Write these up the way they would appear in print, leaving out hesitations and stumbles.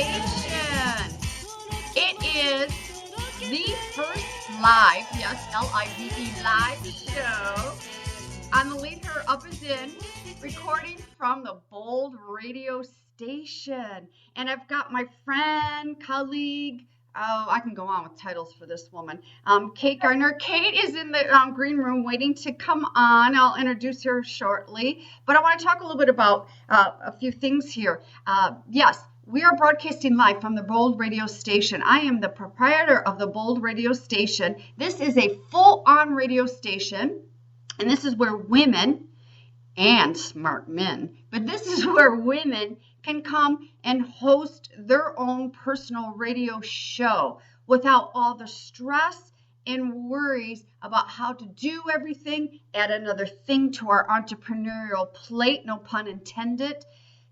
Station. It is the first live, yes, L-I-V-E live show on the Lead Her Up Is In, recording from the Bold radio station. And I've got my friend, colleague, I can go on with titles for this woman, Kate Gardner. Kate is in the green room waiting to come on. I'll introduce her shortly. But I want to talk a little bit about a few things here. Yes, we are broadcasting live from the Bold radio station. I am the proprietor of the Bold radio station. This is a full-on radio station, and this is where women and smart men, but this is where women can come and host their own personal radio show without all the stress and worries about how to do everything, add another thing to our entrepreneurial plate, no pun intended.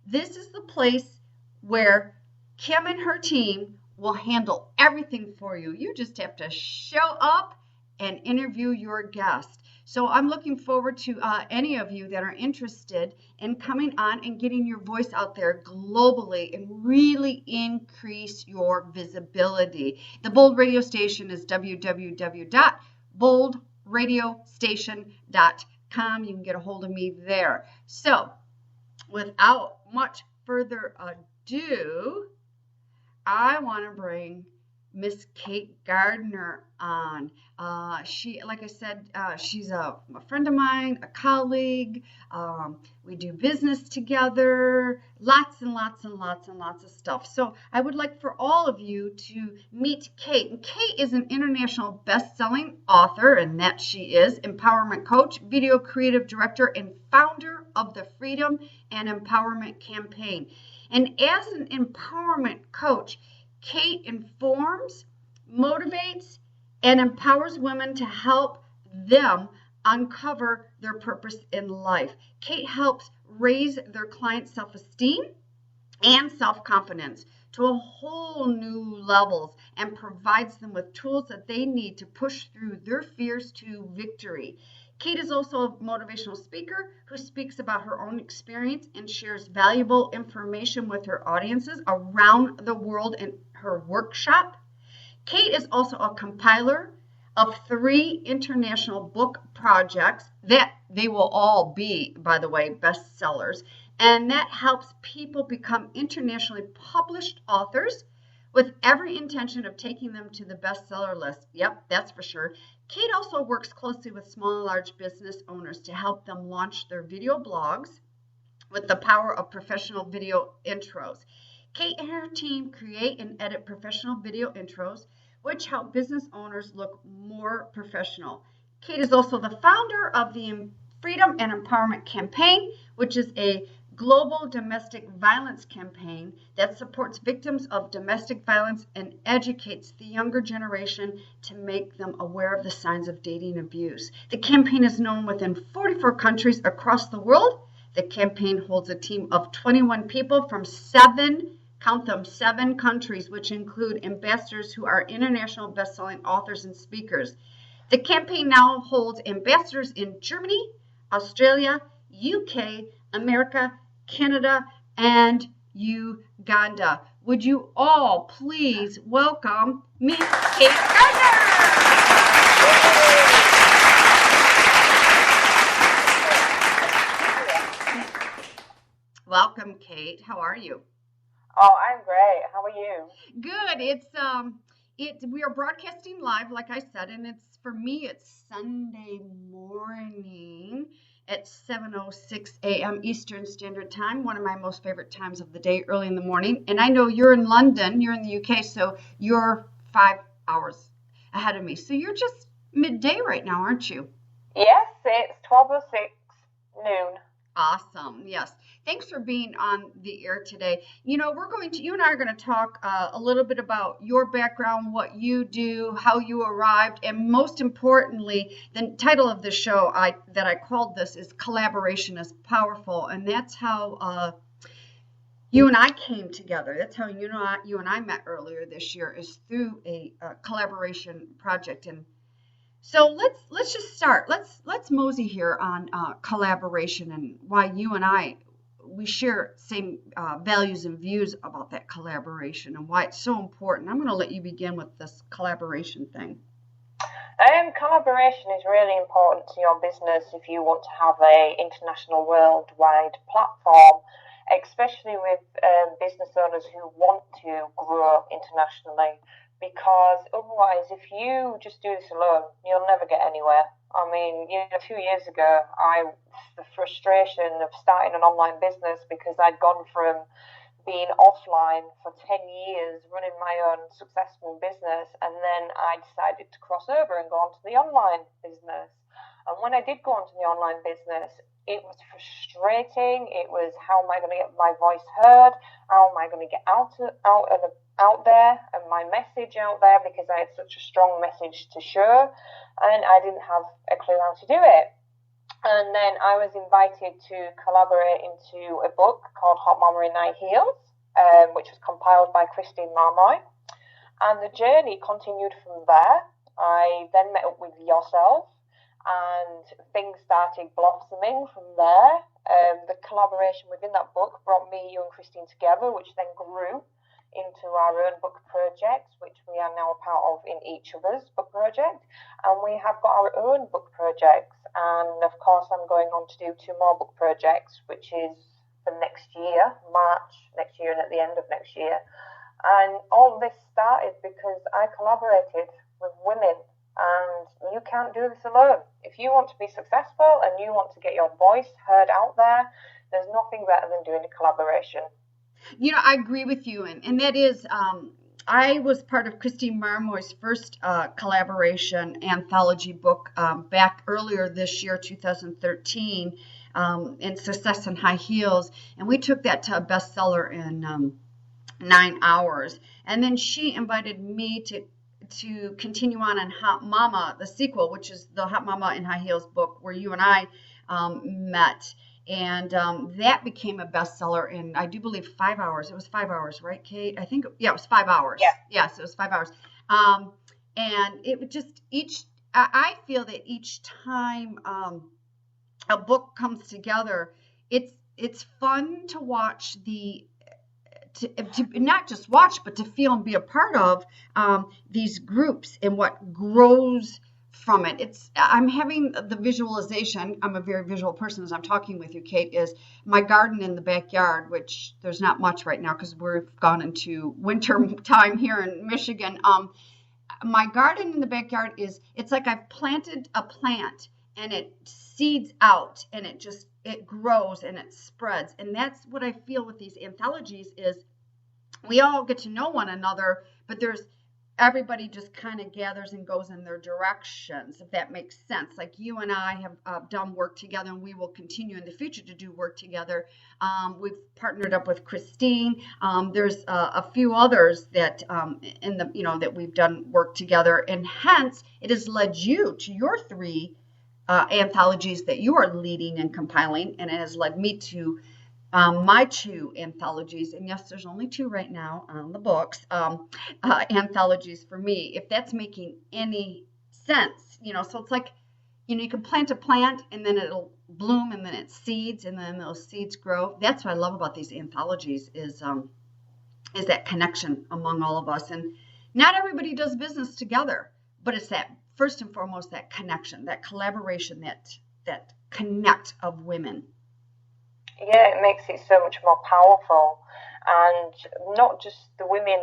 This is the place where Kim and her team will handle everything for you. You just have to show up and interview your guest. So I'm looking forward to any of you that are interested in coming on and getting your voice out there globally and really increase your visibility. The Bold radio station is www.boldradiostation.com. You can get a hold of me there. So without much further ado, I want to bring Miss Kate Gardner on. She, like I said, she's a friend of mine, a colleague. We do business together, lots and lots and lots and lots of stuff. So I would like for all of you to meet Kate. And Kate is an international best-selling author, and that she is, empowerment coach, video creative director, and founder of the Freedom and Empowerment Campaign. And as an empowerment coach, Kate informs, motivates, and empowers women to help them uncover their purpose in life. Kate helps raise their clients' self-esteem and self-confidence to a whole new levels and provides them with tools that they need to push through their fears to victory. Kate is also a motivational speaker who speaks about her own experience and shares valuable information with her audiences around the world in her workshop. Kate is also a compiler of 3 international book projects that they will all be, by the way, bestsellers, and that helps people become internationally published authors with every intention of taking them to the bestseller list. Yep, that's for sure. Kate also works closely with small and large business owners to help them launch their video blogs with the power of professional video intros. Kate and her team create and edit professional video intros, which help business owners look more professional. Kate is also the founder of the Freedom and Empowerment Campaign, which is a global domestic violence campaign that supports victims of domestic violence and educates the younger generation to make them aware of the signs of dating abuse. The campaign is known within 44 countries across the world. The campaign holds a team of 21 people from 7 countries, which include ambassadors who are international best-selling authors and speakers. The campaign now holds ambassadors in Germany, Australia, UK, America, Canada, and Uganda. Would you all please welcome Miss Kate Gardner? Welcome, Kate. How are you? Oh, I'm great. How are you? Good. We are broadcasting live, like I said, and for me, it's Sunday morning at 7:06 a.m. Eastern Standard Time, one of my most favorite times of the day, early in the morning. And I know you're in London, you're in the UK, so you're 5 hours ahead of me. So you're just midday right now, aren't you? Yes, it's 12:06 noon. Awesome. Yes. Thanks for being on the air today. You know, you and I are going to talk a little bit about your background, what you do, how you arrived, and most importantly, the title of the show that I called this is Collaboration is Powerful. And that's how you and I came together. That's how you and I met earlier this year, is through a collaboration project. And so let's just start. Let's mosey here on collaboration and why you and I we share same values and views about that collaboration and why it's so important. I'm going to let you begin with this collaboration thing. Collaboration is really important to your business if you want to have a international worldwide platform, especially with business owners who want to grow internationally. Because otherwise, if you just do this alone, you'll never get anywhere. I mean, 2 years ago, the frustration of starting an online business because I'd gone from being offline for 10 years, running my own successful business, and then I decided to cross over and go onto the online business. And when I did go onto the online business, it was frustrating. It was, how am I going to get my voice heard? How am I going to get out there and my message out there, because I had such a strong message to share, and I didn't have a clue how to do it. And then I was invited to collaborate into a book called Hot Mama in High Heels, which was compiled by Christine Marmoy. And the journey continued from there. I then met up with yourself, and things started blossoming from there. The collaboration within that book brought me, you, and Christine together, which then grew into our own book projects, which we are now a part of in each other's book project. And we have got our own book projects. And of course, I'm going on to do 2 more book projects, which is for next year, March next year, and at the end of next year. And all this started because I collaborated with women, and you can't do this alone. If you want to be successful and you want to get your voice heard out there, there's nothing better than doing a collaboration. I agree with you, and that is, I was part of Christine Marmoy's first collaboration anthology book back earlier this year, 2013, in Success in High Heels, and we took that to a bestseller in 9 hours. And then she invited me to continue on Hot Mama, the sequel, which is the Hot Mama in High Heels book, where you and I met. And that became a bestseller in, I do believe, 5 hours. It was 5 hours, right, Kate? I think, yeah, it was 5 hours. Yeah. Yes, it was 5 hours. And it would just, I feel that each time a book comes together, it's fun to watch to not just watch, but to feel and be a part of these groups and what grows from it. I'm having the visualization. I'm a very visual person as I'm talking with you, Kate, is my garden in the backyard, which there's not much right now because we've gone into winter time here in Michigan. My garden in the backyard it's like I've planted a plant and it seeds out and it grows and it spreads. And that's what I feel with these anthologies is we all get to know one another, but everybody just kind of gathers and goes in their directions, if that makes sense. Like you and I have done work together, and we will continue in the future to do work together. We've partnered up with Christine. There's a few others that that we've done work together, and hence it has led you to your 3 anthologies that you are leading and compiling, and it has led me to my 2 anthologies, and yes, there's only 2 right now on the books, anthologies for me, if that's making any sense. So it's like, you can plant a plant and then it'll bloom and then it seeds and then those seeds grow. That's what I love about these anthologies is that connection among all of us. And not everybody does business together, but it's that first and foremost, that connection, that collaboration, that connect of women. Yeah, it makes it so much more powerful. And not just the women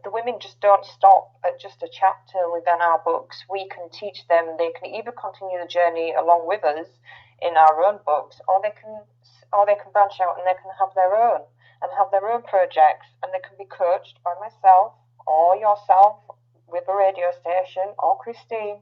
the women just don't stop at just a chapter within our books. We can teach them. They can either continue the journey along with us in our own books, or they can branch out and they can have their own projects, and they can be coached by myself or yourself with a radio station or Christine,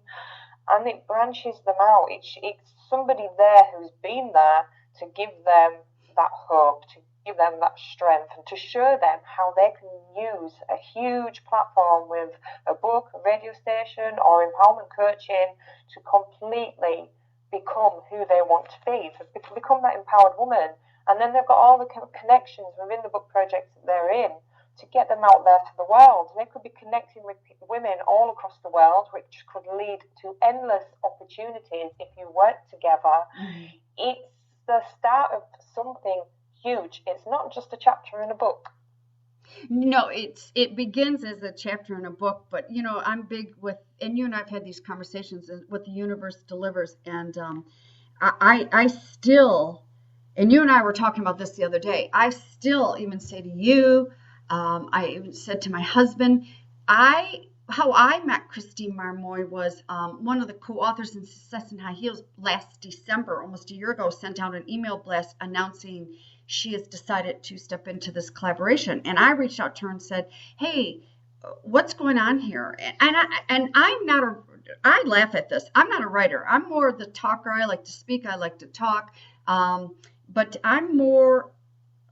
and it branches them out. It's somebody there who's been there to give them that hope, to give them that strength, and to show them how they can use a huge platform with a book, a radio station, or empowerment coaching to completely become who they want to be, to become that empowered woman. And then they've got all the connections within the book projects that they're in to get them out there to the world. And they could be connecting with women all across the world, which could lead to endless opportunities if you work together. Mm-hmm. It's the start of something huge. It's not just a chapter in a book. No, it begins as a chapter in a book, but I'm big with, and you and I've had these conversations with the universe delivers, and I still, and you and I were talking about this the other day. I still even say to you, I even said to my husband, how I met Christine Marmoy was one of the co-authors in Success in High Heels last December, almost a year ago, sent out an email blast announcing she has decided to step into this collaboration. And I reached out to her and said, hey, what's going on here? And I'm not I laugh at this. I'm not a writer. I'm more the talker. I like to speak. I like to talk. But I'm more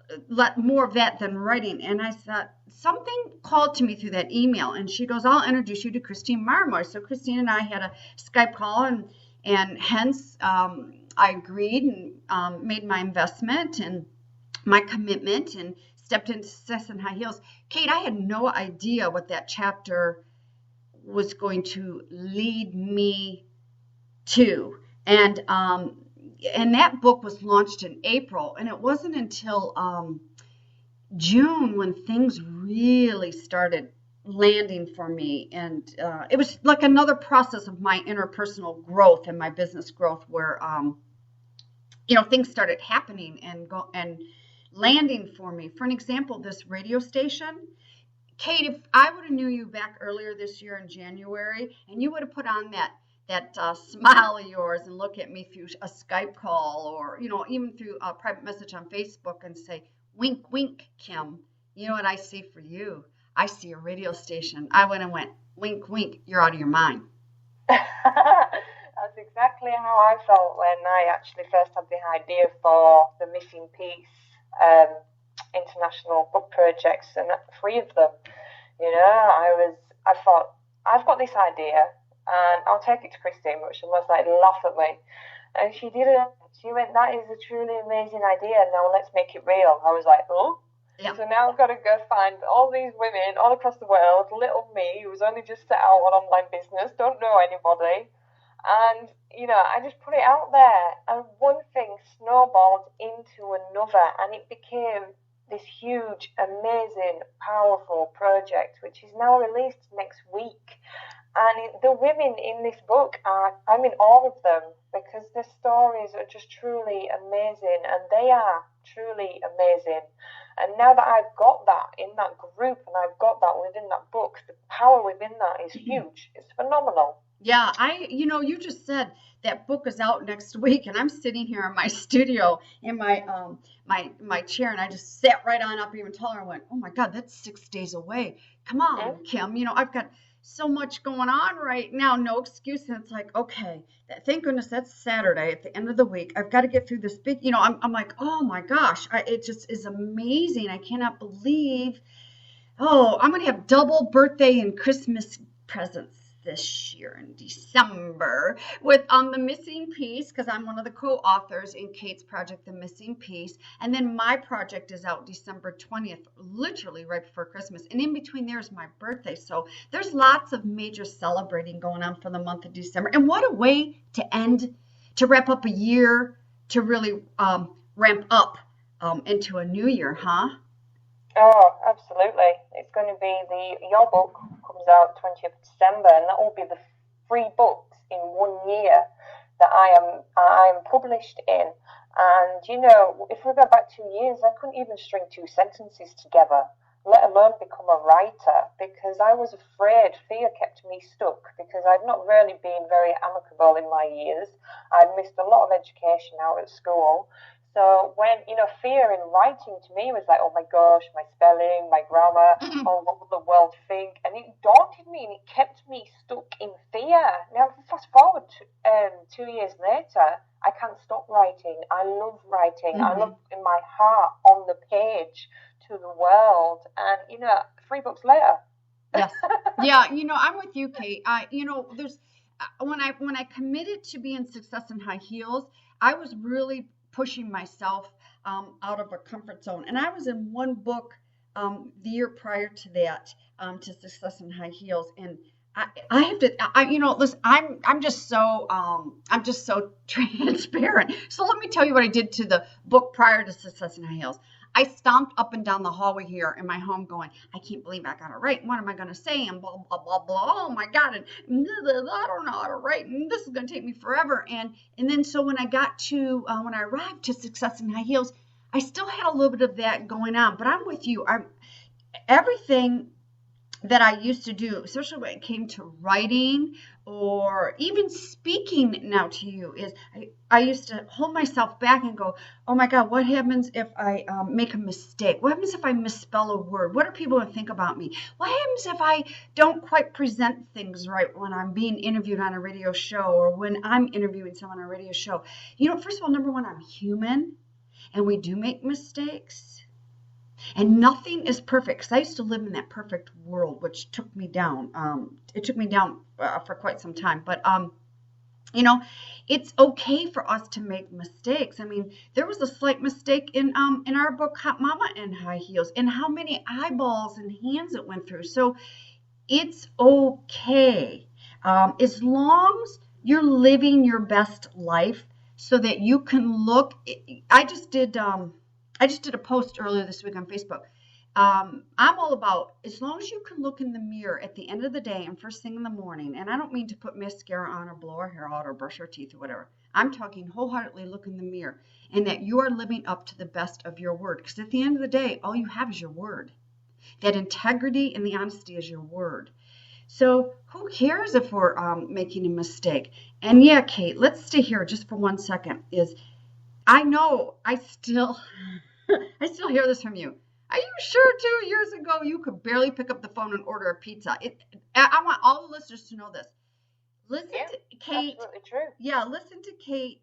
of that than writing. And I thought something called to me through that email, and she goes, I'll introduce you to Christine Marmoy. So Christine and I had a Skype call, and hence I agreed and made my investment and my commitment and stepped into Success in High Heels. Kate, I had no idea what that chapter was going to lead me to. And that book was launched in April, and it wasn't until June when things really started landing for me. And it was like another process of my interpersonal growth and my business growth where, things started happening and landing for me. For an example, this radio station, Kate, if I would have knew you back earlier this year in January, and you would have put on that smile of yours and look at me through a Skype call, or even through a private message on Facebook, and say, wink, wink, Kim, you know what I see for you? I see a radio station. I went, wink, wink, you're out of your mind. That's exactly how I felt when I actually first had the idea for the Missing Piece international book projects, and 3 of them. I thought, I've got this idea and I'll take it to Christine, but she must laugh at me. And she didn't. She went, that is a truly amazing idea. Now let's make it real. I was like, oh? Yep. So now I've got to go find all these women all across the world, little me, who's only just set out on online business, don't know anybody. And, I just put it out there. And one thing snowballed into another, and it became this huge, amazing, powerful project, which is now released next week. And the women in this book I'm in awe of them, because their stories are just truly amazing, and they are truly amazing. And now that I've got that in that group, and I've got that within that book, the power within that is huge. It's phenomenal. Yeah, you just said that book is out next week, and I'm sitting here in my studio in my my chair, and I just sat right on up even taller and went, oh my God, that's 6 days away. Come on, Kim, I've got so much going on right now, no excuse. And it's like, okay, thank goodness that's Saturday at the end of the week. I've got to get through this big, I'm like, oh my gosh, it just is amazing. I cannot believe, I'm going to have double birthday and Christmas presents this year in December with The Missing Piece, because I'm one of the co-authors in Kate's project, The Missing Piece. And then my project is out December 20th, literally right before Christmas. And in between there is my birthday. So there's lots of major celebrating going on for the month of December. And what a way to wrap up a year, to really ramp up into a new year, huh? Oh, absolutely. It's going to be your book comes out 20th December, and that will be the 3 books in 1 year that I'm published in. And if we go back 2 years, I couldn't even string 2 sentences together, let alone become a writer, because I was afraid. Fear kept me stuck, because I'd not really been very amicable in my years. I'd missed a lot of education out at school. So when, fear in writing to me was like, oh my gosh, my spelling, my grammar, what will the world think? And it daunted me, and it kept me stuck in fear. Now, fast forward 2 years later, I can't stop writing. I love writing. I love in my heart on the page to the world. And, 3 books later. Yes. Yeah, I'm with you, Kate. There's when I committed to be in Success in High Heels, I was really pushing myself out of a comfort zone. And I was in one book the year prior to that, to Success in High Heels, and I have to, listen, I'm just so transparent. So let me tell you what I did to the book prior to Success in High Heels. I stomped up and down the hallway here in my home going, I can't believe I got it right. What am I going to say? And blah, blah, blah, blah. Oh my God. And I don't know how to write. And this is going to take me forever. And then so when when I arrived to Success in High Heels, I still had a little bit of that going on, but I'm with you. Everything that I used to do, especially when it came to writing or even speaking now to you, is I used to hold myself back and go, oh my God, what happens if I make a mistake? What happens if I misspell a word? What are people going to think about me? What happens if I don't quite present things right when I'm being interviewed on a radio show or when I'm interviewing someone on a radio show? First of all, number one, I'm human and we do make mistakes. And nothing is perfect because I used to live in that perfect world, which took me down. It took me down for quite some time. But, it's okay for us to make mistakes. I mean, there was a slight mistake in our book, Hot Mama in High Heels, and how many eyeballs and hands it went through. So it's okay as long as you're living your best life so that you can look. I just did a post earlier this week on Facebook. I'm all about as long as you can look in the mirror at the end of the day and first thing in the morning, and I don't mean to put mascara on or blow our hair out or brush our teeth or whatever. I'm talking wholeheartedly look in the mirror and that you are living up to the best of your word. Because at the end of the day, all you have is your word. That integrity and the honesty is your word. So who cares if we're making a mistake? And yeah, Kate, let's stay here just for 1 second. I know I still hear this from you. Are you sure 2 years ago you could barely pick up the phone and order a pizza? I want all the listeners to know this. Listen to Kate. Absolutely true. Yeah, listen to Kate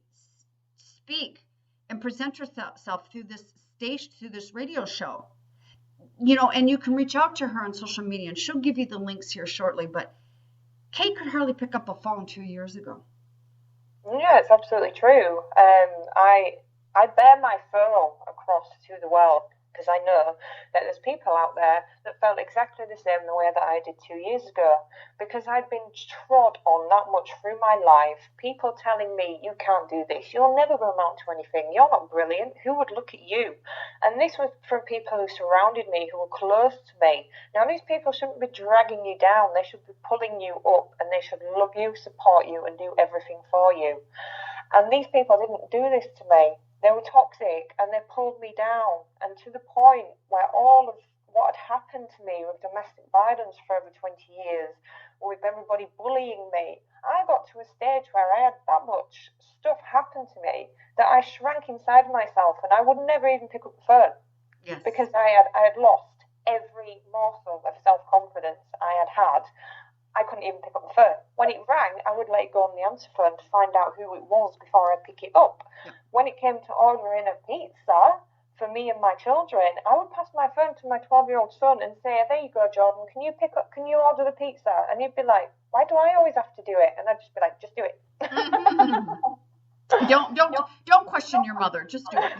speak and present herself through this station, through this radio show. And you can reach out to her on social media, and she'll give you the links here shortly. But Kate could hardly pick up a phone 2 years ago. Yeah, it's absolutely true. I bear my furrow across to the world because I know that there's people out there that felt exactly the same the way that I did 2 years ago, because I'd been trod on that much through my life. People telling me, you can't do this, you'll never amount to anything, you're not brilliant, who would look at you? And this was from people who surrounded me, who were close to me. Now, these people shouldn't be dragging you down, they should be pulling you up, and they should love you, support you, and do everything for you. And these people didn't do this to me. They were toxic and they pulled me down, and to the point where all of what had happened to me with domestic violence for over 20 years, with everybody bullying me, I got to a stage where I had that much stuff happen to me that I shrank inside myself and I would never even pick up the phone. Yes. Because I had lost every morsel of self-confidence I had. I couldn't even pick up the phone. When it rang, I would let it go on the answer phone to find out who it was before I pick it up. Yeah. When it came to ordering a pizza for me and my children, I would pass my phone to my 12-year-old son and say, there you go, Jordan, can you order the pizza? And he'd be like, why do I always have to do it? And I'd just be like, just do it. Don't question your mother, just do it.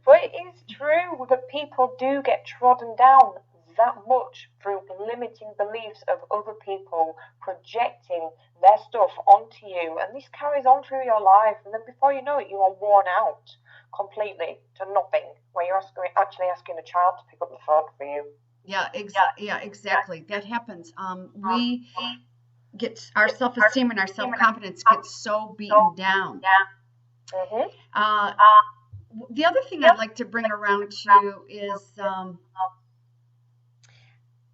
But it is true that people do get trodden down that much through limiting beliefs of other people projecting their stuff onto you, and this carries on through your life, and then before you know it, you are worn out completely to nothing, where you're actually asking a child to pick up the phone for you. Yeah, exactly. That happens. We get our self-esteem and our self-confidence gets so beaten down. The other thing I'd like to bring around to is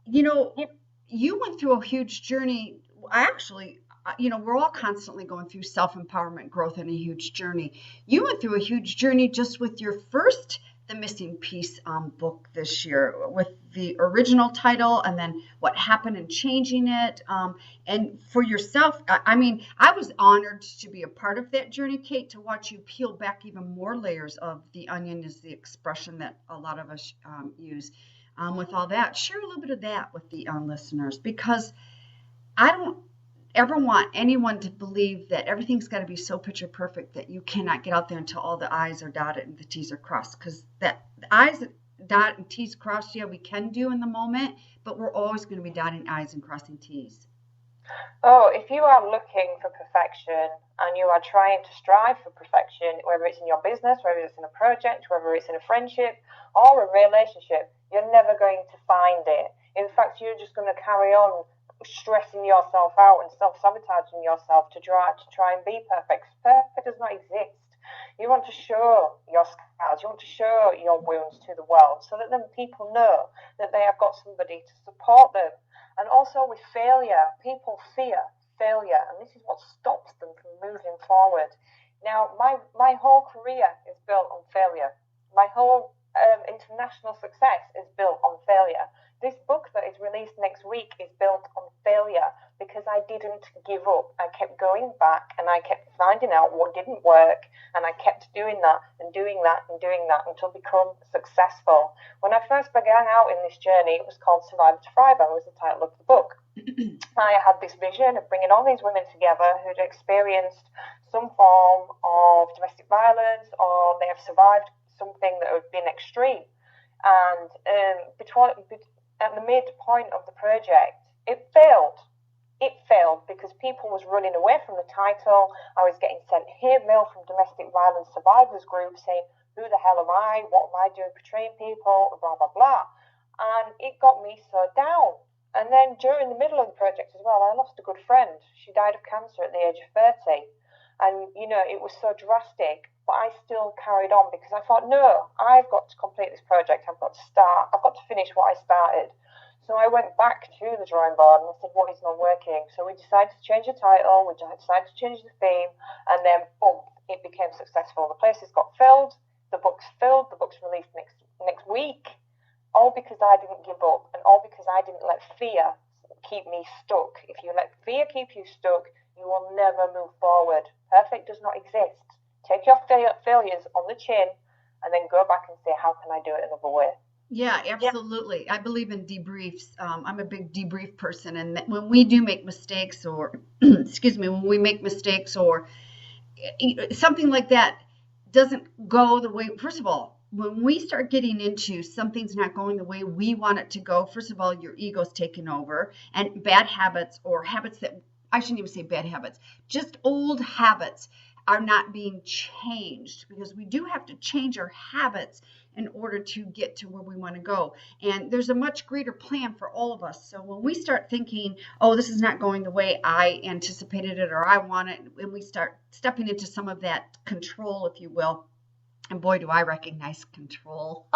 you went through a huge journey. We're all constantly going through self-empowerment, growth, and a huge journey. You went through a huge journey just with your first The Missing Piece book this year, with the original title and then what happened in changing it. And for yourself, I was honored to be a part of that journey, Kate, to watch you peel back even more layers of the onion is the expression that a lot of us use. With all that, share a little bit of that with the listeners, because I don't ever want anyone to believe that everything's got to be so picture perfect that you cannot get out there until all the I's are dotted and the T's are crossed, because the I's dot and T's crossed, yeah, we can do in the moment, but we're always going to be dotting I's and crossing T's. Oh, if you are looking for perfection and you are trying to strive for perfection, whether it's in your business, whether it's in a project, whether it's in a friendship or a relationship, you're never going to find it. In fact, you're just going to carry on stressing yourself out and self-sabotaging yourself to try and be perfect. Perfect does not exist. You want to show your scars, you want to show your wounds to the world so that then people know that they have got somebody to support them. And also with failure, people fear failure, and this is what stops them from moving forward. Now, my whole career is built on failure. My whole international success is built on failure. This book that is released next week is built on failure because I didn't give up. I kept going back and I kept finding out what didn't work, and I kept doing that and doing that and doing that until I become successful. When I first began out in this journey, it was called Survivor to Thrive, was the title of the book. I had this vision of bringing all these women together who'd experienced some form of domestic violence, or they have survived something that had been extreme. And at the midpoint of the project, it failed. It failed because people was running away from the title. I was getting sent hate mail from domestic violence survivors groups saying, who the hell am I? What am I doing portraying people? Blah, blah, blah. And it got me so down. And then during the middle of the project as well, I lost a good friend. She died of cancer at the age of 30. And, you know, it was so drastic, but I still carried on because I thought, no, I've got to complete this project. I've got to finish what I started. So I went back to the drawing board and I said, what is not working? So we decided to change the title, we decided to change the theme, and then boom, it became successful. The places got filled, the book's released next week, all because I didn't give up and all because I didn't let fear keep me stuck. If you let fear keep you stuck, you will never move forward. Perfect does not exist. Take your failures on the chin and then go back and say, how can I do it another way? Yeah, absolutely. I believe in debriefs. I'm a big debrief person, and when we do make mistakes, or excuse me, when we make mistakes or something like that doesn't go the way, first of all, when we start getting into something's not going the way we want it to go, first of all, your ego's taken over, and bad habits, or habits that, I shouldn't even say bad habits, just old habits are not being changed, because we do have to change our habits in order to get to where we want to go. And there's a much greater plan for all of us. So when we start thinking, oh, this is not going the way I anticipated it or I want it, and we start stepping into some of that control, if you will, and boy, do I recognize control.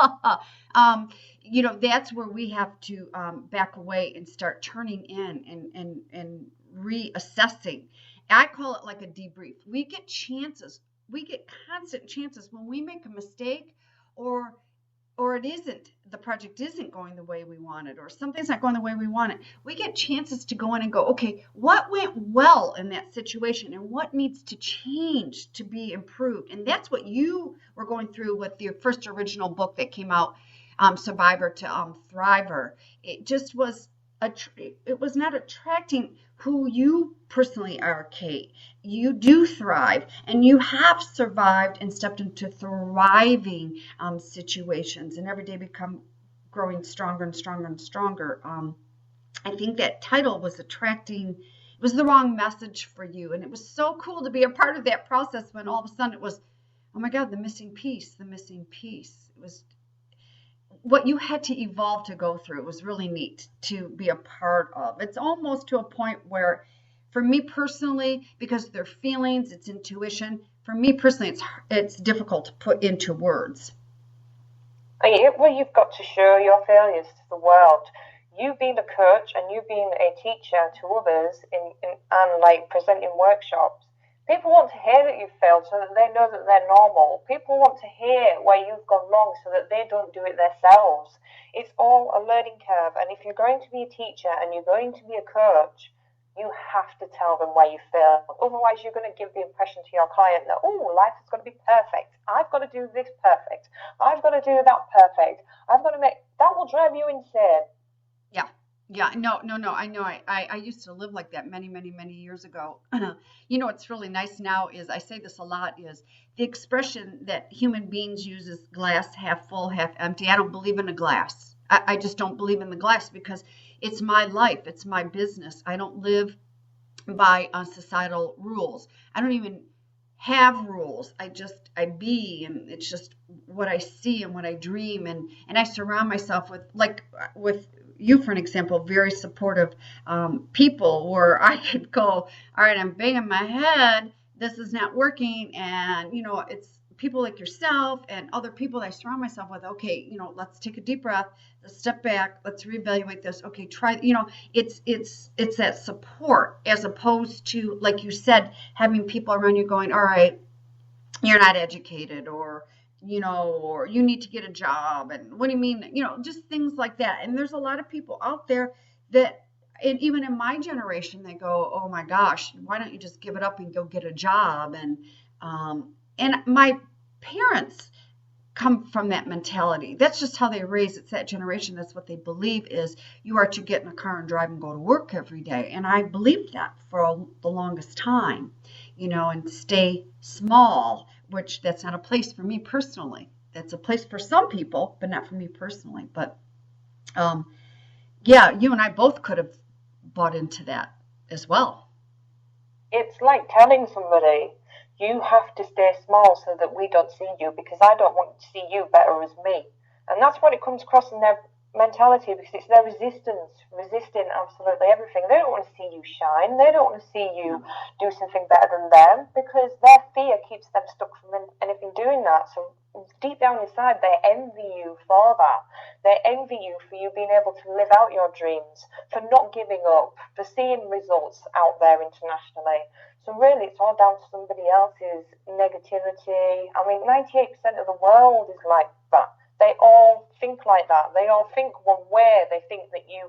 You know, that's where we have to back away and start turning in and reassessing. I call it like a debrief. We get chances. We get constant chances when we make a mistake, or it isn't, the project isn't going the way we want it, or something's not going the way we want it. We get chances to go in and go, okay, what went well in that situation and what needs to change to be improved? And that's what you were going through with your first original book that came out, Survivor to Thriver. It just was it was not attracting who you personally are, Kate. You do thrive, and you have survived and stepped into thriving situations, and every day become growing stronger and stronger and stronger. I think that title was attracting, it was the wrong message for you, and it was so cool to be a part of that process when all of a sudden it was, oh my God, the missing piece, the missing piece. It was what you had to evolve to go through. It was really neat to be a part of. It's almost to a point where, for me personally, because they're feelings, it's intuition. For me personally, it's difficult to put into words. Well, you've got to show your failures to the world. You being a coach and you being a teacher to others and like presenting workshops, people want to hear that you've failed so that they know that they're normal. People want to hear where you've gone wrong so that they don't do it themselves. It's all a learning curve. And if you're going to be a teacher and you're going to be a coach, you have to tell them where you failed. Otherwise, you're going to give the impression to your client that, oh, life is going to be perfect. I've got to do this perfect. I've got to do that perfect. That will drive you insane. Yeah. Yeah, no, no, no. I know. I used to live like that many, many, many years ago. You know, what's really nice now is I say this a lot is the expression that human beings use is glass half full, half empty. I don't believe in a glass. I just don't believe in the glass because it's my life. It's my business. I don't live by societal rules. I don't even have rules. I be, and it's just what I see and what I dream, and I surround myself with with you, for an example, very supportive people where I could go, all right, I'm banging my head, this is not working, and it's people like yourself and other people that I surround myself with. Okay, let's take a deep breath, let's step back, let's reevaluate this. Okay, try, it's that support as opposed to, like you said, having people around you going, all right, you're not educated, or you need to get a job, and what do you mean, just things like that. And there's a lot of people out there that, and even in my generation, they go, oh my gosh, why don't you just give it up and go get a job? And my parents come from that mentality. That's just how they raise. It's that generation. That's what they believe is you are to get in a car and drive and go to work every day. And I believed that for the longest time, and stay small, which that's not a place for me personally. That's a place for some people, but not for me personally. But um, yeah, you and I both could have bought into that as well. It's like telling somebody, you have to stay small so that we don't see you because I don't want to see you better as me. And that's what it comes across in their mentality because it's their resistance, resisting absolutely everything. They don't want to see you shine. They don't want to see you do something better than them because their fear keeps them stuck from anything doing that. So deep down inside, they envy you for that. They envy you for you being able to live out your dreams, for not giving up, for seeing results out there internationally. So really, it's all down to somebody else's negativity. I mean, 98% of the world is like that. They all think like that. They all think one way. They think that you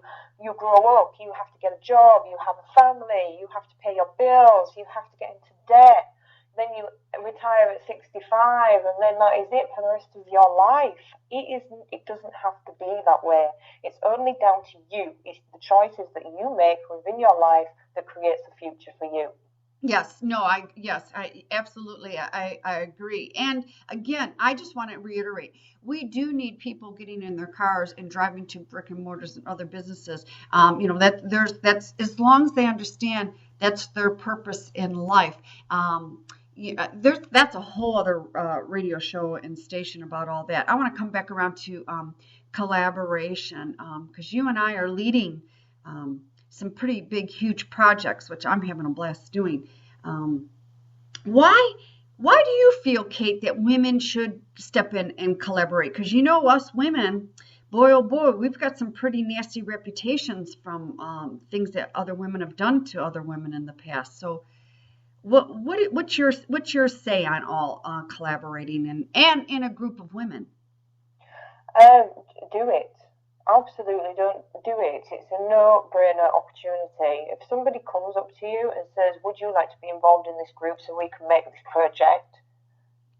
grow up, you have to get a job, you have a family, you have to pay your bills, you have to get into debt. Then you retire at 65, and then that is it for the rest of your life. It doesn't have to be that way. It's only down to you. It's the choices that you make within your life that creates a future for you. Yes, no, I absolutely, I agree. And again, I just want to reiterate, we do need people getting in their cars and driving to brick and mortars and other businesses. That's as long as they understand that's their purpose in life. Yeah, that's a whole other radio show and station about all that. I want to come back around to collaboration because you and I are leading. Some pretty big, huge projects, which I'm having a blast doing. Um, why why do you feel, Kate, that women should step in and collaborate? Because us women, boy oh boy, we've got some pretty nasty reputations from things that other women have done to other women in the past. So what's your say on all collaborating and in a group of women? Um, do it. Absolutely don't do it. It's a no-brainer opportunity. If somebody comes up to you and says, would you like to be involved in this group so we can make this project?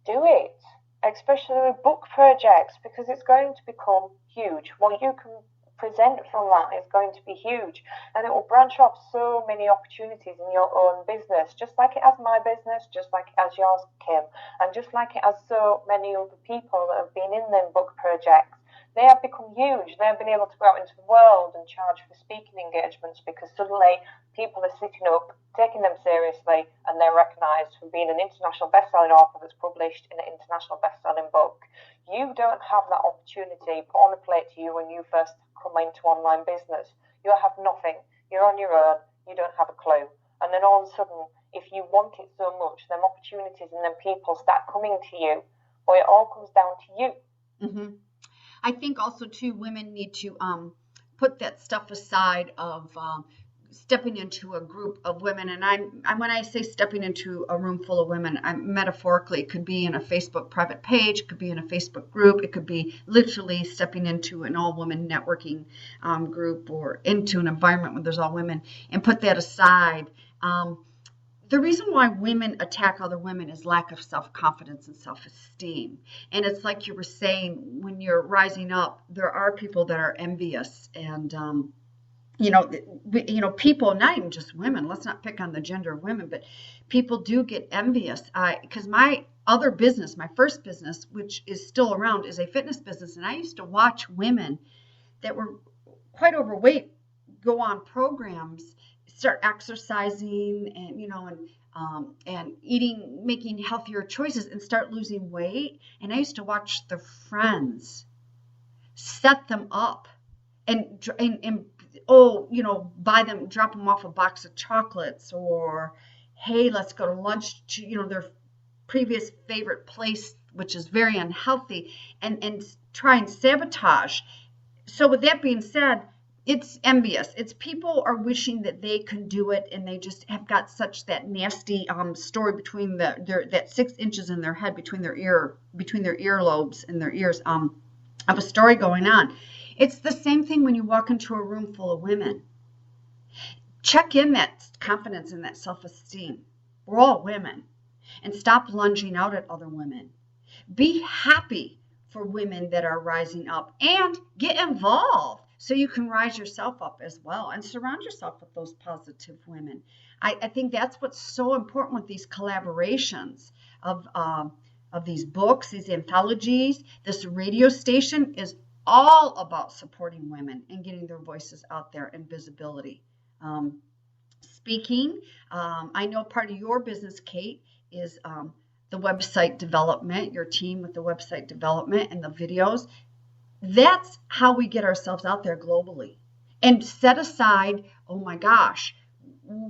Do it. Especially with book projects because it's going to become huge. What you can present from that is going to be huge and it will branch off so many opportunities in your own business, just like it has my business, just like it has yours, Kim, and just like it has so many other people that have been in them book projects. They have become huge. They have been able to go out into the world and charge for speaking engagements because suddenly people are sitting up, taking them seriously, and they're recognised for being an international best-selling author that's published in an international best-selling book. You don't have that opportunity put on a plate to you when you first come into online business. You have nothing. You're on your own. You don't have a clue. And then all of a sudden, if you want it so much, them opportunities and then people start coming to you. Well, it all comes down to you. Hmm. I think also too, women need to put that stuff aside of stepping into a group of women. And I'm when I say stepping into a room full of women, I'm metaphorically, it could be in a Facebook private page, it could be in a Facebook group, it could be literally stepping into an all-women networking group or into an environment where there's all women, and put that aside. The reason why women attack other women is lack of self-confidence and self-esteem. And it's like you were saying, when you're rising up, there are people that are envious, and people, not even just women, let's not pick on the gender of women, but people do get envious. Because my other business, my first business, which is still around, is a fitness business. And I used to watch women that were quite overweight go on programs, start exercising and eating, making healthier choices and start losing weight. And I used to watch their friends set them up and buy them, drop them off a box of chocolates, or hey, let's go to lunch to their previous favorite place, which is very unhealthy, and try and sabotage. So with that being said, it's envious. It's people are wishing that they can do it, and they just have got such that nasty story between that 6 inches in their head between their earlobes and their ears of a story going on. It's the same thing when you walk into a room full of women. Check in that confidence and that self-esteem. We're all women. And stop lunging out at other women. Be happy for women that are rising up, and get involved so you can rise yourself up as well, and surround yourself with those positive women. I think that's what's so important with these collaborations of these books, these anthologies. This radio station is all about supporting women and getting their voices out there and visibility. Speaking, I know part of your business, Kate, is the website development, your team with the website development and the videos. That's how we get ourselves out there globally. And set aside, oh my gosh,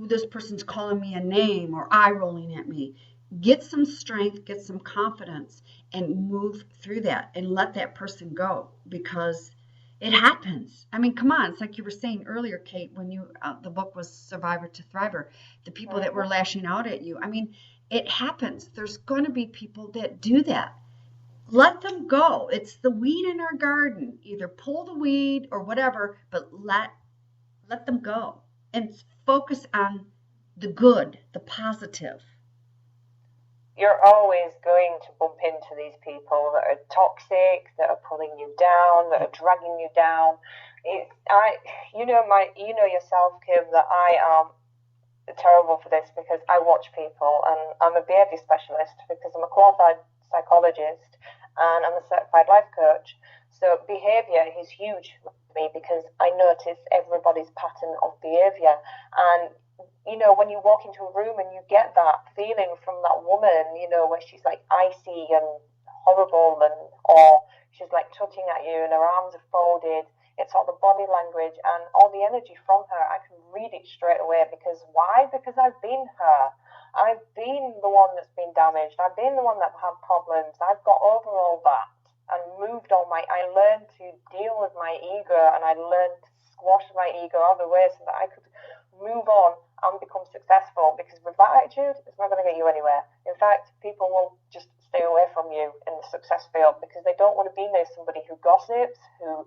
this person's calling me a name or eye rolling at me. Get some strength, get some confidence, and move through that and let that person go, because it happens. I mean, come on. It's like you were saying earlier, Kate, when the book was Survivor to Thriver, the people that were lashing out at you. I mean, it happens. There's going to be people that do that. Let them go. It's the weed in our garden. Either pull the weed or whatever, but let them go and focus on the good, the positive. You're always going to bump into these people that are toxic, that are pulling you down, that are dragging you down. You know yourself, Kim, that I am terrible for this, because I watch people, and I'm a behavior specialist because I'm a qualified psychologist and I'm a certified life coach. So behavior is huge for me, because I notice everybody's pattern of behavior. And when you walk into a room and you get that feeling from that woman, where she's like icy and horrible, or she's like touching at you and her arms are folded, it's all the body language and all the energy from her. I can read it straight away. Because why? Because I've been her. I've been the one that's been damaged. I've been the one that had problems. I've got over all that and moved on. I learned to deal with my ego, and I learned to squash my ego out of the way so that I could move on and become successful. Because with that attitude, it's not going to get you anywhere. In fact, people will just stay away from you in the success field, because they don't want to be near somebody who gossips, who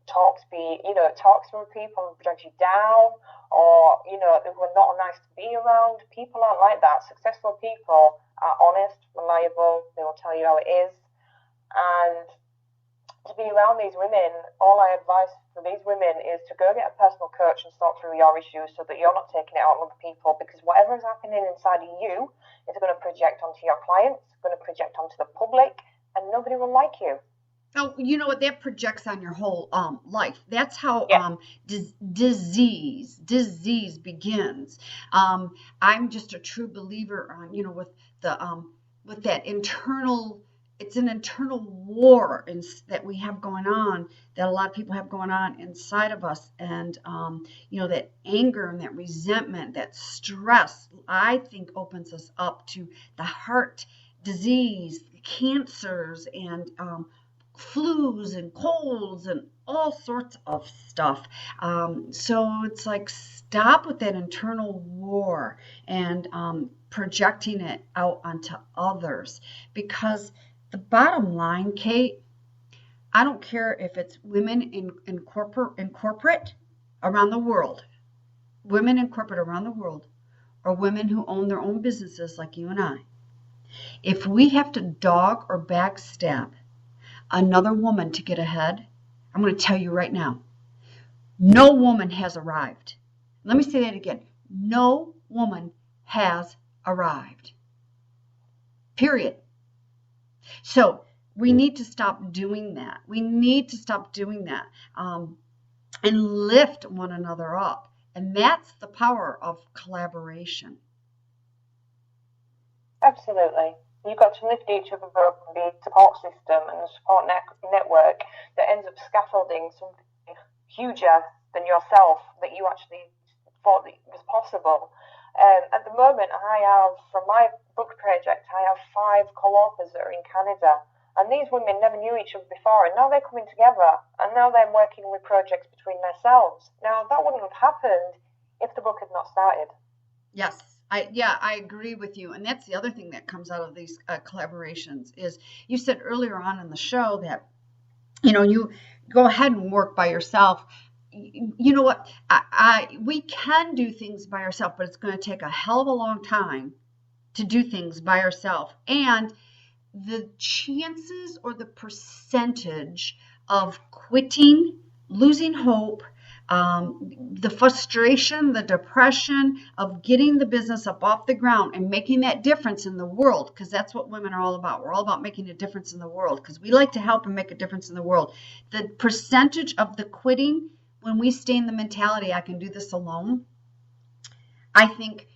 talks through people and drags you down, or who are not nice to be around. People aren't like that. Successful people are honest, reliable. They will tell you how it is. And to be around these women, all I advise for these women is to go get a personal coach and sort through your issues, so that you're not taking it out on other people. Because whatever is happening inside of you is going to project onto your clients, going to project onto the public, and nobody will like you. Oh, you know what? That projects on your whole life. That's how disease begins. I'm just a true believer on, with that internal. It's an internal war that we have going on, that a lot of people have going on inside of us, and that anger and that resentment, that stress, I think opens us up to the heart disease, cancers, and flus and colds and all sorts of stuff. So it's like, stop with that internal war and projecting it out onto others. Because the bottom line, Kate, I don't care if it's women in corporate around the world, women in corporate around the world, or women who own their own businesses like you and I. If we have to dog or backstab another woman to get ahead, I'm going to tell you right now, No woman has arrived. Let me say that again. No woman has arrived. Period. So we need to stop doing that. We need to stop doing that and lift one another up. And that's the power of collaboration. Absolutely. You've got to lift each other up and be a support system and a support network that ends up scaffolding something huger than yourself that you actually thought that was possible. At the moment, I have, from my book project, I have 5 co-authors that are in Canada. And these women never knew each other before, and now they're coming together, and now they're working with projects between themselves. Now, that wouldn't have happened if the book had not started. Yes, I agree with you. And that's the other thing that comes out of these collaborations is you said earlier on in the show that, you go ahead and work by yourself. You know what? We can do things by ourselves, but it's going to take a hell of a long time to do things by ourselves. And the chances or the percentage of quitting, losing hope, the frustration, the depression of getting the business up off the ground and making that difference in the world, because that's what women are all about. We're all about making a difference in the world because we like to help and make a difference in the world. The percentage of the quitting when we stay in the mentality, I can do this alone, I think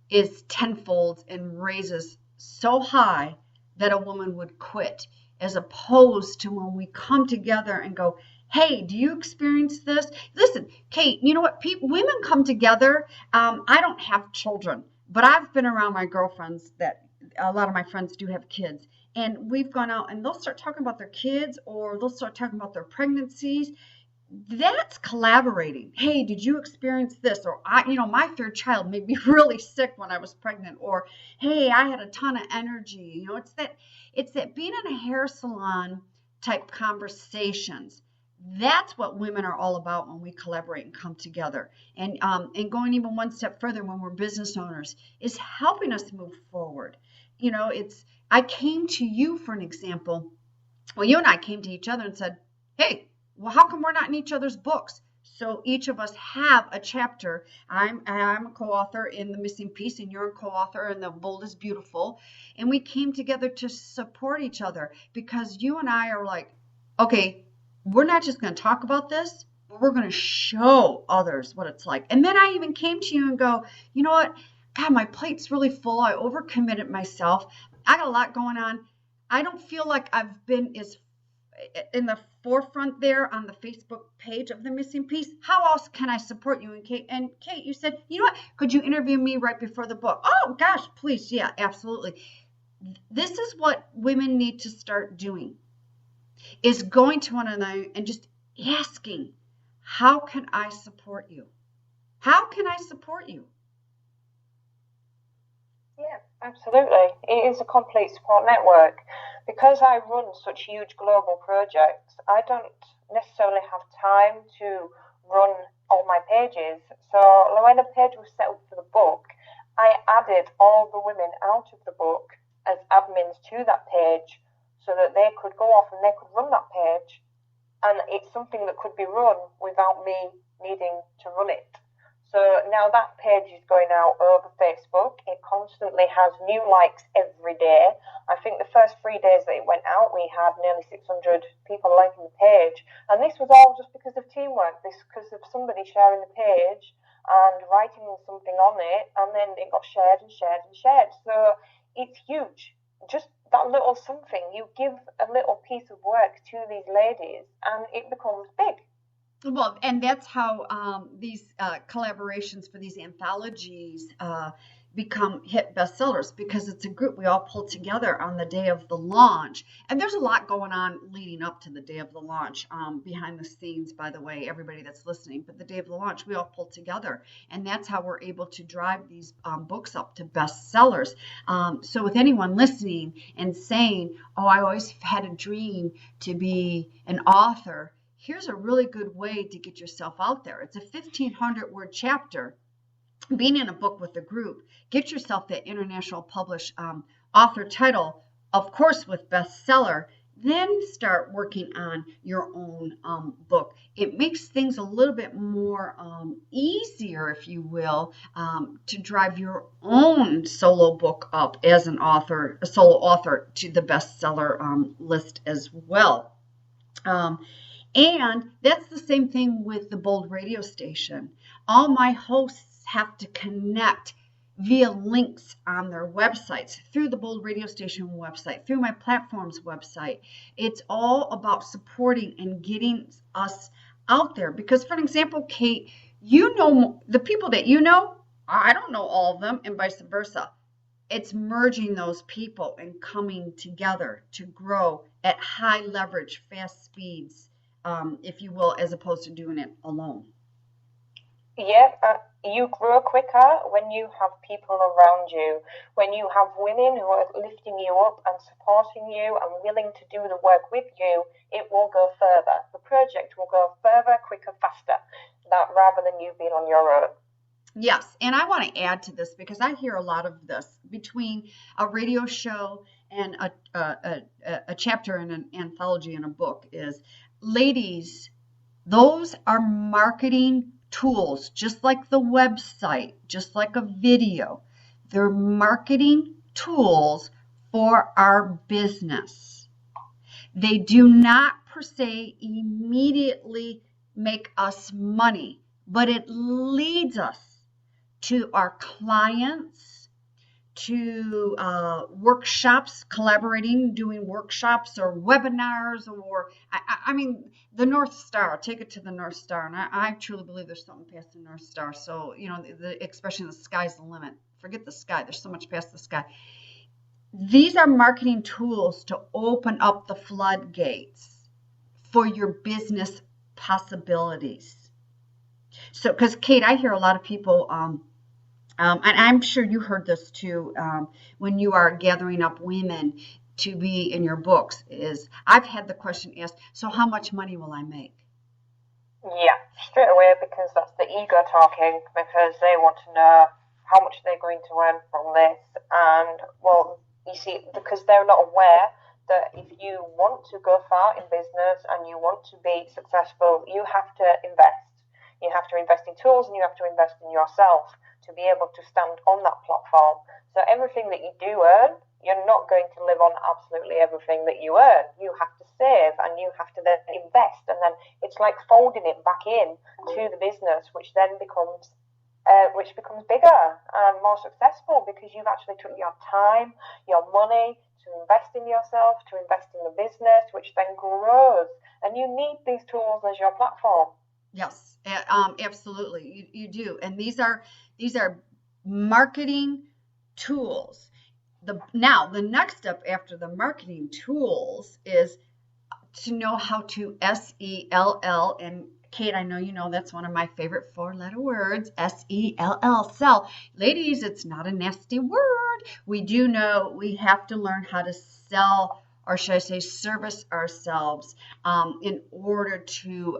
is tenfold and raises so high that a woman would quit, as opposed to when we come together and go, hey, do you experience this? Listen, Kate, you know what? Women come together. I don't have children, but I've been around my girlfriends that a lot of my friends do have kids. And we've gone out and they'll start talking about their kids or they'll start talking about their pregnancies. That's collaborating. Hey, did you experience this? Or my third child made me really sick when I was pregnant. Or, hey, I had a ton of energy. It's that being in a hair salon type conversations. That's what women are all about when we collaborate and come together. And going even one step further when we're business owners is helping us move forward. I came to you for an example. Well, you and I came to each other and said, hey, well, how come we're not in each other's books? So each of us have a chapter. I'm a co-author in The Missing Piece, and you're a co-author in The Bold is Beautiful. And we came together to support each other because you and I are like, okay, we're not just going to talk about this, but we're going to show others what it's like. And then I even came to you and go, you know what? God, my plate's really full. I overcommitted myself. I got a lot going on. I don't feel like I've been as in the forefront there on the Facebook page of The Missing Piece. How else can I support you? And Kate, you said, you know what? Could you interview me right before the book? Oh gosh, please. Yeah, absolutely. This is what women need to start doing, is going to one another and just asking, how can I support you? How can I support you? Yeah, absolutely. It is a complete support network. Because I run such huge global projects, I don't necessarily have time to run all my pages. So when the page was set up for the book, I added all the women out of the book as admins to that page so that they could go off and they could run that page. And it's something that could be run without me needing to run it. So now that page is going out over Facebook. It constantly has new likes every day. I think the first 3 days that it went out, we had nearly 600 people liking the page. And this was all just because of teamwork, because of somebody sharing the page and writing something on it, and then it got shared and shared and shared. So it's huge. Just that little something, you give a little piece of work to these ladies and it becomes big. Well, and that's how these collaborations for these anthologies become hit bestsellers, because it's a group we all pull together on the day of the launch. And there's a lot going on leading up to the day of the launch, behind the scenes, by the way, everybody that's listening. But the day of the launch, we all pull together. And that's how we're able to drive these books up to bestsellers. So with anyone listening and saying, oh, I always had a dream to be an author, here's a really good way to get yourself out there. It's a 1,500 word chapter. Being in a book with a group, get yourself that international published author title, of course, with bestseller. then start working on your own book. It makes things a little bit more easier, if you will, to drive your own solo book up as an author, a solo author, to the bestseller list as well. And that's the same thing with the Bold radio station. All my hosts have to connect via links on their websites, through the Bold radio station website, through my platform's website. It's all about supporting and getting us out there. Because, for an example, Kate, you know the people that you know, I don't know all of them, and vice versa. It's merging those people and coming together to grow at high leverage, fast speeds, if you will, as opposed to doing it alone. Yeah, you grow quicker when you have people around you, when you have women who are lifting you up and supporting you and willing to do the work with you. It will go further. The project will go further, quicker, faster, rather than you being on your own. Yes, and I want to add to this because I hear a lot of this between a radio show and a chapter in an anthology in a book is, ladies, those are marketing tools, just like the website, just like a video. They're marketing tools for our business. They do not per se immediately make us money, but it leads us to our clients, to workshops, collaborating, doing workshops or webinars, or I mean, the North Star, take it to the North Star. And I truly believe there's something past the North Star. So, you know, the expression, the sky's the limit. Forget the sky. There's so much past the sky. These are marketing tools to open up the floodgates for your business possibilities. So, because Kate, I hear a lot of people, and I'm sure you heard this too, when you are gathering up women to be in your books, is I've had the question asked, so how much money will I make? Yeah, straight away, because that's the ego talking, because they want to know how much they're going to earn from this. And, well, you see, because they're not aware that if you want to go far in business and you want to be successful, you have to invest. You have to invest in tools and you have to invest in yourself to be able to stand on that platform. So everything that you do earn, you're not going to live on absolutely everything that you earn. You have to save and you have to then invest, and then it's like folding it back in to the business, which then becomes bigger and more successful, because you've actually took your time, your money to invest in yourself, to invest in the business, which then grows. And you need these tools as your platform. Yes, absolutely, you do. And these are marketing tools. Now the next step after the marketing tools is to know how to SELL. And Kate, I know you know that's one of my favorite 4-letter words, SELL, sell. Ladies, it's not a nasty word. We do know we have to learn how to sell, or should I say service ourselves, in order to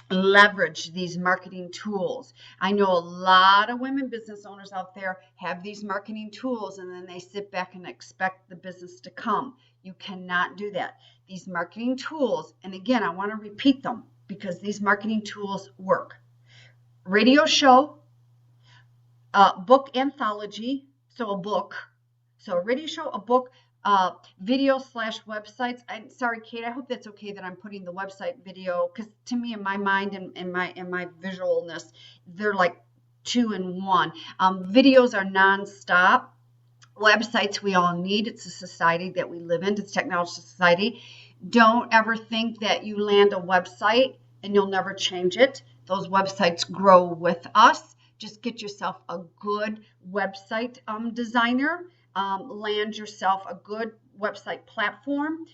leverage these marketing tools. I know a lot of women business owners out there have these marketing tools and then they sit back and expect the business to come. You cannot do that. These marketing tools, and again, I want to repeat them because these marketing tools work. Radio show, book anthology, so a book. So a radio show, a book, video/websites. I'm sorry, Kate, I hope that's okay that I'm putting the website video, because to me, in my mind and in my visualness, they're like 2 in 1. Videos are nonstop. Websites we all need. It's a society that we live in. It's a technology society. Don't ever think that you land a website and you'll never change it. Those websites grow with us. Just get yourself a good website designer. Land yourself a good website platform.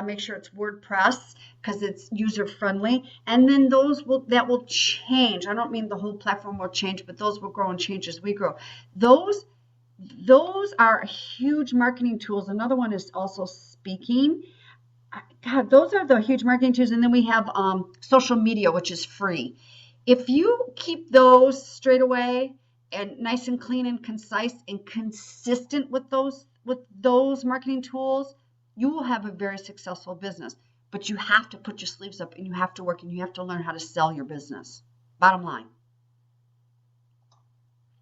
Make sure it's WordPress because it's user friendly, and then that will change. I don't mean the whole platform will change, but those will grow and change as we grow. Those are huge marketing tools. Another one is also speaking. God, those are the huge marketing tools. And then we have social media, which is free. If you keep those straight away and nice and clean and concise and consistent with those marketing tools, you will have a very successful business. But you have to put your sleeves up and you have to work and you have to learn how to sell your business. Bottom line.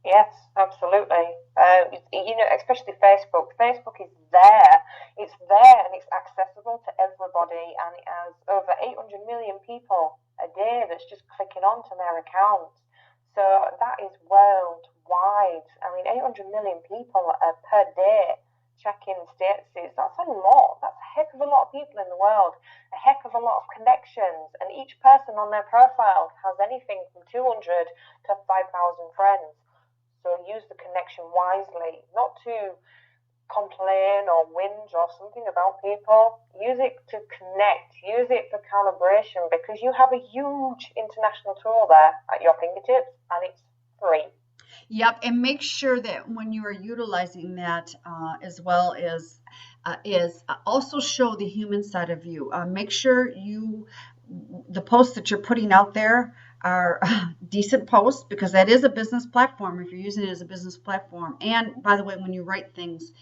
Yes, absolutely. Especially Facebook. Facebook is there. It's there and it's accessible to everybody, and it has over 800 million people a day that's just clicking onto their accounts. So that is worldwide. I mean, 800 million people per day checking statuses. That's a lot. That's a heck of a lot of people in the world. A heck of a lot of connections. And each person on their profile has anything from 200 to 5,000 friends. So use the connection wisely, not to complain or whinge or something about people. Use it to connect. Use it for calibration, because you have a huge international tool there at your fingertips and it's free. Yep, and make sure that when you are utilizing that, as well as also show the human side of you. Make sure the posts that you're putting out there are decent posts, because that is a business platform if you're using it as a business platform. And by the way, when you write things,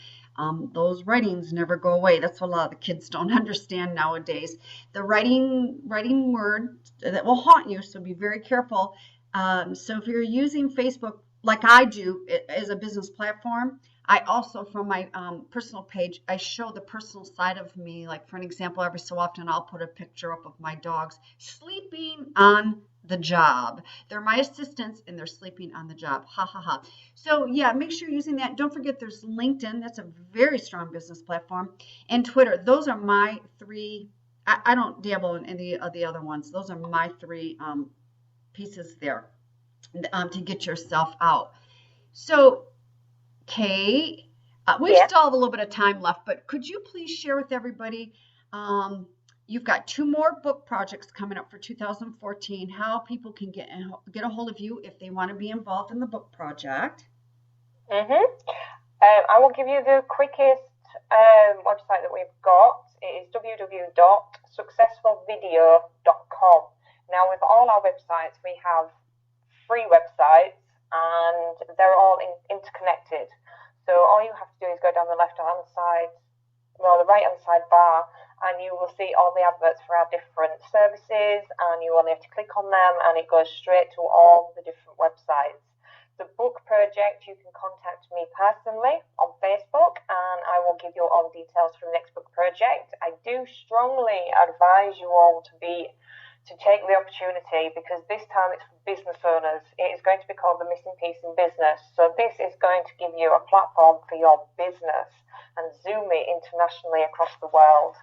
those writings never go away. That's what a lot of the kids don't understand nowadays. The writing word that will haunt you, so be very careful. So if you're using Facebook like I do as a business platform, I also, from my personal page, I show the personal side of me. Like, for an example, every so often I'll put a picture up of my dogs sleeping on the job. They're my assistants and they're sleeping on the job. Ha ha ha. So yeah, make sure you're using that. Don't forget there's LinkedIn. That's a very strong business platform. And Twitter. Those are my three. I don't dabble in any of the other ones. Those are my three pieces there to get yourself out. So, Kate, we still have a little bit of time left, but could you please share with everybody, you've got 2 more book projects coming up for 2014, how people can get a hold of you if they want to be involved in the book project? I will give you the quickest website that we've got. It is www.successfulvideo.com. Now, with all our websites, we have free websites and they're all interconnected. So all you have to do is go down the left-hand side, the right-hand side bar, and you will see all the adverts for our different services, and you only have to click on them and it goes straight to all the different websites. The book project, you can contact me personally on Facebook and I will give you all the details for the next book project. I do strongly advise you all to take the opportunity, because this time it's for business owners. It is going to be called The Missing Piece in Business. So this is going to give you a platform for your business and zoom it internationally across the world.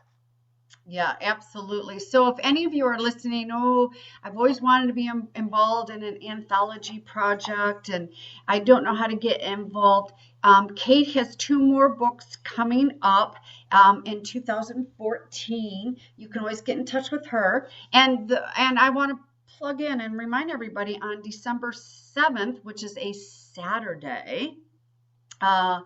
Yeah, absolutely. So if any of you are listening, I've always wanted to be involved in an anthology project and I don't know how to get involved. Kate has 2 more books coming up in 2014. You can always get in touch with her. And I want to plug in and remind everybody on December 7th, which is a Saturday. Oh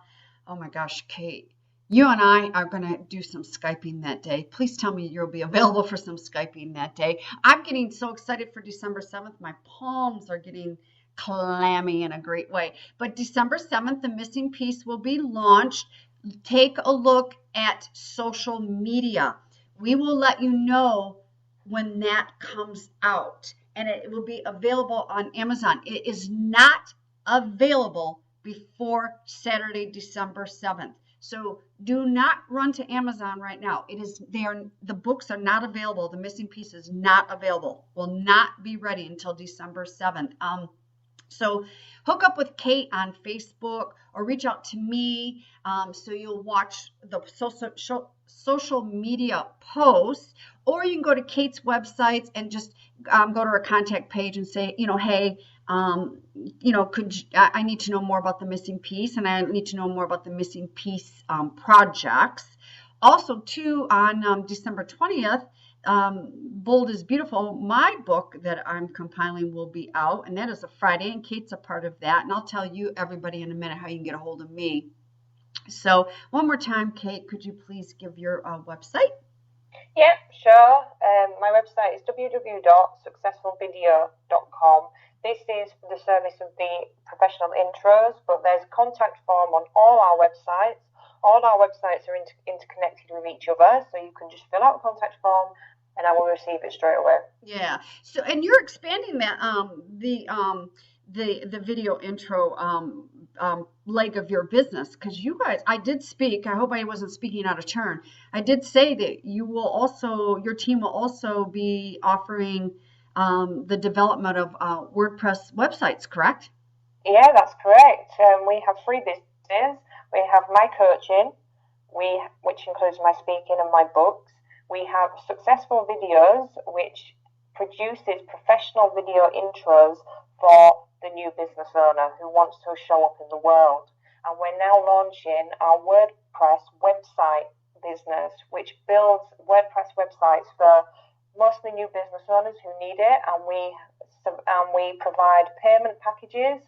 my gosh, Kate. You and I are going to do some Skyping that day. Please tell me you'll be available for some Skyping that day. I'm getting so excited for December 7th. My palms are getting clammy in a great way. But December 7th, The Missing Piece will be launched. Take a look at social media. We will let you know when that comes out. And it will be available on Amazon. It is not available before Saturday, December 7th. So do not run to Amazon right now. The books are not available. The Missing Piece is not available. Will not be ready until December 7th. So hook up with Kate on Facebook or reach out to me so you'll watch the social media posts, or you can go to Kate's websites and just go to her contact page and say, hey, I need to know more about the Missing Piece, and I need to know more about the Missing Piece projects. Also, too, on December 20th, Bold is Beautiful, my book that I'm compiling, will be out, and that is a Friday, and Kate's a part of that, and I'll tell you, everybody, in a minute how you can get a hold of me. So one more time, Kate, could you please give your website? Yeah, sure. My website is www.successfulvideo.com. This is for the service of the professional intros, but there's a contact form on all our websites. All our websites are interconnected with each other, so you can just fill out the contact form and I will receive it straight away. Yeah. So, and you're expanding that the video intro leg of your business, because you guys, I did speak. I hope I wasn't speaking out of turn. I did say that your team will also be offering the development of WordPress websites, correct? Yeah, that's correct. We have 3 businesses. We have my coaching, which includes my speaking and my books. We have Successful Videos, which produces professional video intros for the new business owner who wants to show up in the world. And we're now launching our WordPress website business, which builds WordPress websites for mostly new business owners who need it. And we provide payment packages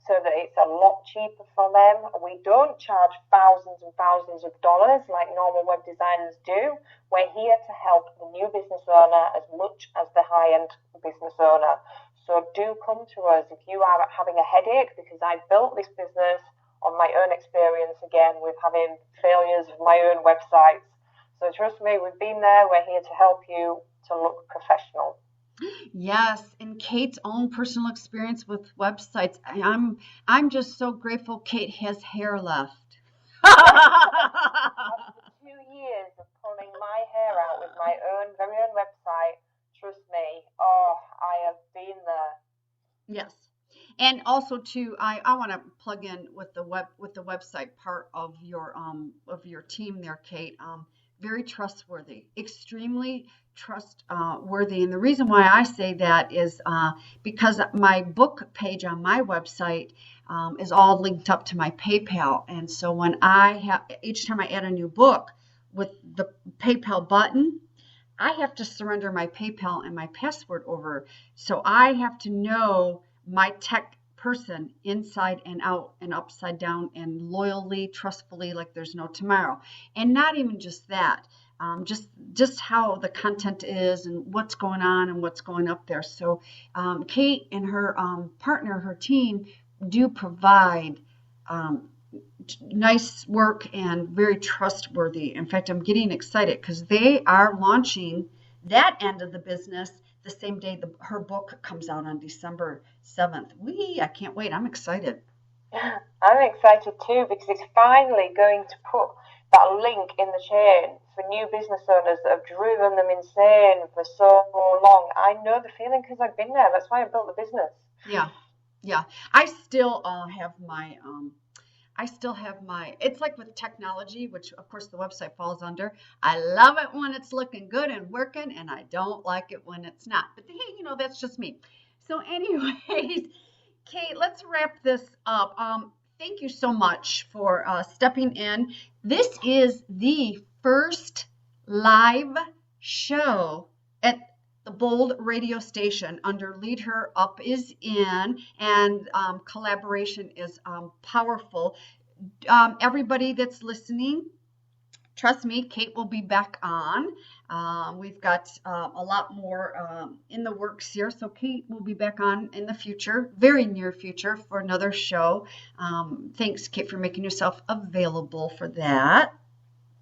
so that it's a lot cheaper for them. We don't charge thousands and thousands of dollars like normal web designers do. We're here to help the new business owner as much as the high-end business owner. So do come to us if you are having a headache, because I built this business on my own experience, again, with having failures of my own websites. So trust me, we've been there. We're here to help you to look professional. Yes, and Kate's own personal experience with websites. I'm just so grateful Kate has hair left. After 2 years of pulling my hair out with my very own website, trust me, I have been there. Yes. And also too, I want to plug in with the website part of your team there, Kate. Very trustworthy, extremely trustworthy. And the reason why I say that is because my book page on my website is all linked up to my PayPal. And so when each time I add a new book with the PayPal button, I have to surrender my PayPal and my password over. So I have to know my tech person inside and out and upside down and loyally, trustfully, like there's no tomorrow. And not even just that, just how the content is and what's going on and what's going up there. So Kate and her partner, her team, do provide nice work and very trustworthy. In fact, I'm getting excited because they are launching that end of the business the same day her book comes out on December 7th. I can't wait. I'm excited. I'm excited too, because it's finally going to put that link in the chain for new business owners that have driven them insane for so long. I know the feeling because I've been there. That's why I built the business. Yeah. I still have my, it's like with technology, which of course the website falls under. I love it when it's looking good and working, and I don't like it when it's not. But hey, that's just me. So anyways, Kate, let's wrap this up. Thank you so much for stepping in. This is the first live show at the Bold radio station under Lead Her Up is in, and collaboration is powerful. Everybody that's listening, trust me, Kate will be back on. We've got a lot more in the works here, so Kate will be back on in the future, very near future, for another show. Thanks, Kate, for making yourself available for that.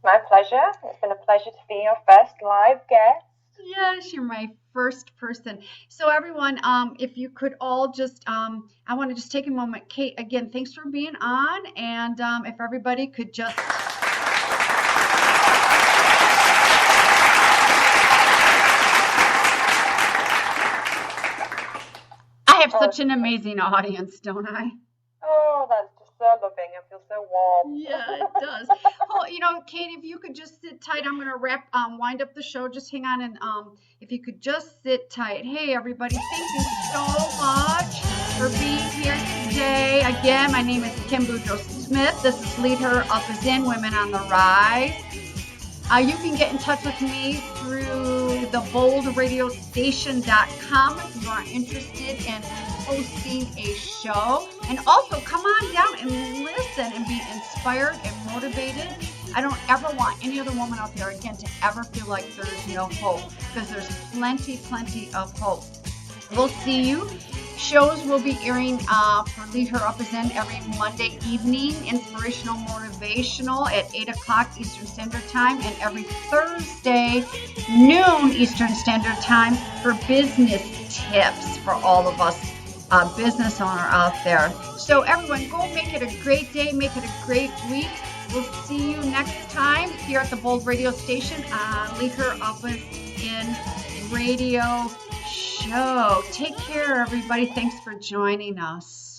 My pleasure. It's been a pleasure to be your first live guest. Yes, you're my first person. So everyone, if you could all just, I want to just take a moment. Kate, again, thanks for being on. And if everybody could just... I have such an amazing audience, don't I? Oh, that's just so loving. I feel so warm. Yeah, it does. Well, Kate, if you could just sit tight, I'm going to wind up the show. Just hang on, and if you could just sit tight. Hey, everybody, thank you so much for being here today. Again, my name is Kim Boudreaux-Smith. This is Lead Her Up is in, Women on the Rise. You can get in touch with me through theboldradiostation.com if you are interested in hosting a show. And also come on down and listen and be inspired and motivated. I don't ever want any other woman out there, again, to ever feel like there's no hope, because there's plenty of hope. We'll see you shows will be airing for Lead Her Up Is In every Monday evening, inspirational, motivational at 8 o'clock Eastern Standard Time, and every Thursday, noon Eastern Standard Time for business tips for all of us business owner out there. So everyone, go make it a great day, make it a great week. We'll see you next time here at the Bold Radio Station on Lead Her Up Is In Radio Show. Take care, everybody. Thanks for joining us.